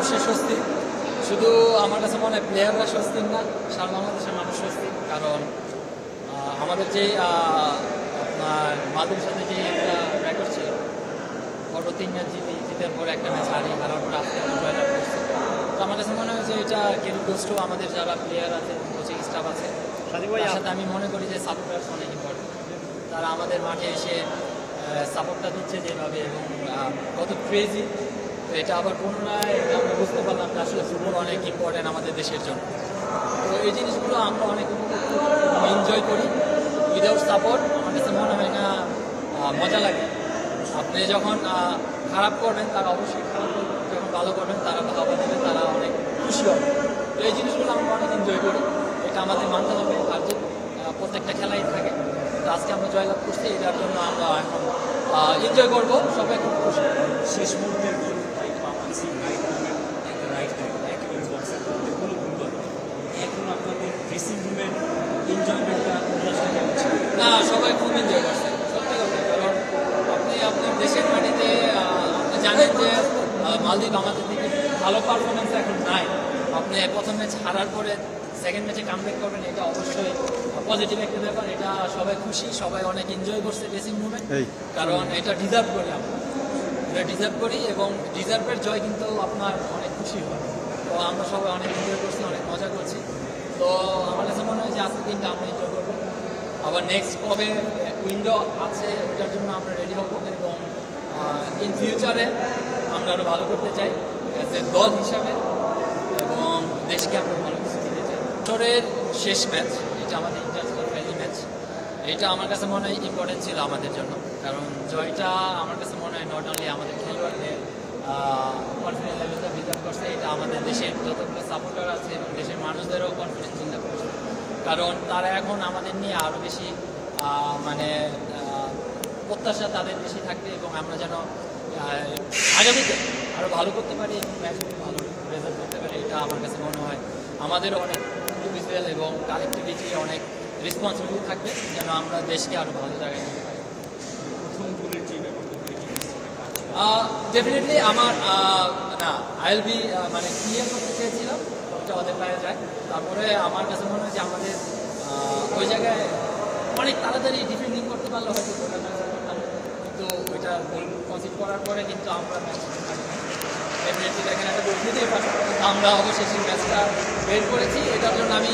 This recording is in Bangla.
অবশ্যই স্বস্তি। শুধু আমার কাছে মনে হয় প্লেয়াররা স্বস্তির না, সারা বাংলাদেশের মানুষ স্বস্তি। কারণ আমাদের যে আপনার মাদের সাথে যে একটা রেকর্ড ছিল, গত 3 ম্যাচ জিতের পরে একটা ম্যাচ হারার পরে আজকে আমরা জয়লাভ করছি। তো আমার কাছে মনে হয় যে এটা কেরিগোস্ট আমাদের যারা প্লেয়ার আছে, কোচিং স্টাফ আছে, তার সাথে আমি মনে করি যে সাপোর্টার্স অনেক ইম্পর্টেন্ট। তারা আমাদের মাঠে এসে সাপোর্টটা দিচ্ছে যেভাবে, এবং কত ক্রেজি। তো এটা আবার পুনরায় এটা আমরা বুঝতে পারলাম যে আসলে ফুটবল অনেক ইম্পর্টেন্ট আমাদের দেশের জন্য। তো এই জিনিসগুলো আমরা অনেক এনজয় করি। উইদাউট সাপোর্ট আমার কাছে মনে হয় না মজা লাগে। আপনি যখন খারাপ করবেন তারা অবশ্যই খারাপ করবেন, যখন ভালো করবেন তারা ভালো দেবেন, তারা অনেক খুশি হবে। তো এই জিনিসগুলো আমরা অনেক এনজয় করি, এটা আমাদের মানতে হবে। আর যে প্রত্যেকটা খেলাই থাকে, তো আজকে আমরা জয়লাভ করছি, এটার জন্য আমরা এখন এনজয় করবো, সবাই খুব খুশি। শেষ মুহূর্তের এখন আপনাদের ড্রেসিং রুমের এনজয়মেন্টটা না, সবাই খুব এনজয় করছে সত্যি কথা। কারণ আপনি আপনার দেশের মাটিতে আপনি জানেন যে মালদ্বীপ আমাদের দিকে ভালো পারফরমেন্স এখন নাই। আপনি প্রথম ম্যাচ হারার পরে সেকেন্ড ম্যাচে কামব্যাক করবেন, এটা অবশ্যই পজিটিভ একটা ব্যাপার। এটা সবাই খুশি, সবাই অনেক এনজয় করছে ড্রেসিং রুমে, কারণ এটা ডিজার্ভ করি আমরা, এটা ডিজার্ভ করি, এবং ডিজার্ভের জয় কিন্তু আপনার অনেক খুশি হয়। তো আমরা সবাই অনেক এনজয় করছি, অনেক মজা করছি। তো আমার কাছে মনে হয় যে আজকের দিনটা আমরা এনজয় করবো। আবার নেক্সট কবে উইন্ডো আছে ওটার জন্য আমরা রেডি হবো, এবং ইন ফিউচারে আমরা আরও ভালো করতে চাই অ্যাজ এ দল হিসাবে, এবং দেশকে আমরা ভালো কিছু দিতে চাই। বছরের শেষ ম্যাচ, এটা আমাদের ইন্টারন্যাশনাল ফ্রেন্ডলি ম্যাচ, এটা আমার কাছে মনে হয় ইম্পর্টেন্ট ছিল আমাদের জন্য। কারণ জয়টা আমার কাছে মনে হয় নট অনলি আমাদের খেলোয়াড়দের কনফিডেন্স লেভেলটা বিল্ড করছে, এটা আমাদের দেশের যতগুলো সাপোর্টার আছে এবং দেশের মানুষদেরও কনফিডেন্স চিন্তা করছে। কারণ তারা এখন আমাদের নিয়ে আরও বেশি মানে প্রত্যাশা তাদের বেশি থাকবে, এবং আমরা যেন আগামীতে আরও ভালো করতে পারি এবং ম্যাচগুলো ভালো রেজাল্ট করতে পারি। এটা আমার কাছে মনে হয় আমাদেরও অনেক ইন্ডিভিজুয়াল এবং কালেক্টিভিটি অনেক রেসপন্সিবিলিটি থাকবে, যেন আমরা দেশকে আরও ভালো জায়গায় নিতে পারি। ডেফিনেটলি আমার না আইএলবি মানে ক্লিয়ার করতে চেয়েছিলাম, ওটা ওদের পায়ে যায়। তারপরে আমার কাছে মনে হয় যে আমাদের ওই জায়গায় অনেক তাড়াতাড়ি ডিফেন্ডিং করতে পারলে হয়তো ওটা ম্যাচ করতাম, কিন্তু ওইটা গোল কনসিড করার পরে কিন্তু আমরা ম্যাচ ডেফিনেটলি দেখেন একটা গোল দিতেই পারি। আমরা অবশেষে ম্যাচটা বের করেছি, এটার জন্য আমি